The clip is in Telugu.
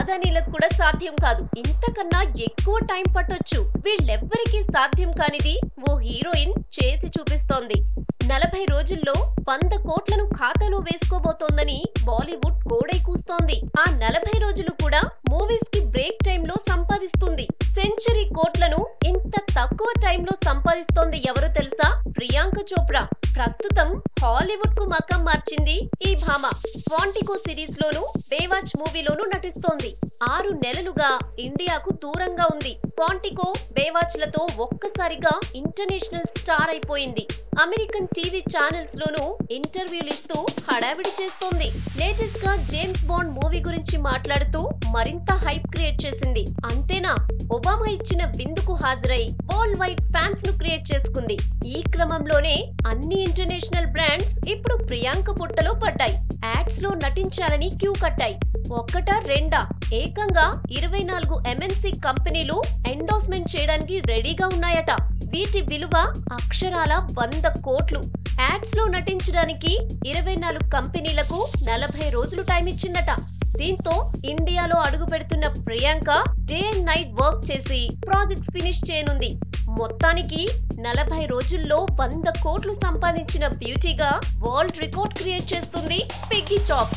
అదానీలకు కూడా సాధ్యం కాదు. ఇంతకన్నా ఎక్కువ టైం పట్టొచ్చు. వీళ్ళెవ్వరికీ సాధ్యం కానిది ఓ హీరోయిన్ చేసి చూపిస్తోంది. 40 రోజుల్లో 100 కోట్లను ఖాతాలో వేసుకోబోతోందని బాలీవుడ్ కోడై కూస్తోంది. ఆ 40 రోజులు కూడా మూవీస్ కి బ్రేక్ టైంలో సంపాదిస్తుంది. సెంచరీ కోట్లను ఇంత తక్కువ టైంలో సంపాదిస్తోంది ఎవరో తెలుసా? ప్రియాంక చోప్రా. ప్రస్తుతం హాలీవుడ్ కు మకం మార్చింది ఈ భామ. క్వాంటికో సిరీస్ లోను, బేవాచ్ మూవీలోను నటిస్తోంది. 6 నెలలుగా ఇండియాకు దూరంగా ఉంది. క్వాంటికో, బేవాచ్ లతో ఒక్కసారిగా ఇంటర్నేషనల్ స్టార్ అయిపోయింది. అమెరికన్ టీవీ ఛానల్స్ లోను ఇంటర్వ్యూలు ఇస్తూ హడావిడి చేస్తోంది. లేటెస్ట్ గా జేమ్స్ బాండ్ మూవీ గురించి మాట్లాడుతూ మరింత హైప్ క్రియేట్ చేసింది. అంతేనా, ఒబామా ఇచ్చిన విందుకు హాజరై వరల్డ్ వైడ్ ఫ్యాన్స్ ను క్రియేట్ చేసుకుంది. ఈ క్రమంలోనే అన్ని ఇంటర్నేషనల్ బ్రాండ్స్ ఇప్పుడు ప్రియాంక పుట్టలో పడ్డాయి. యాడ్స్ లో నటించాలని క్యూ కట్టాయి. ఒక్కటా రెండా, ఏకంగా 24 ఎంఎన్సి కంపెనీలు ఎండోర్స్మెంట్ చేయడానికి రెడీగా ఉన్నాయట. వీటి విలువ అక్షరాల 100 కోట్లు. యాడ్స్ లో నటించడానికి 24 కంపెనీలకు 40 రోజులు టైం ఇచ్చిందట. దీంతో ఇండియాలో అడుగు పెడుతున్న Priyanka day and night work చేసి ప్రాజెక్ట్స్ ఫినిష్ చేయనుంది. మొత్తానికి 40 రోజుల్లో 100 కోట్లు సంపాదించిన బ్యూటీగా వరల్డ్ రికార్డ్ క్రియేట్ చేస్తుంది పిగ్గీ చాప్.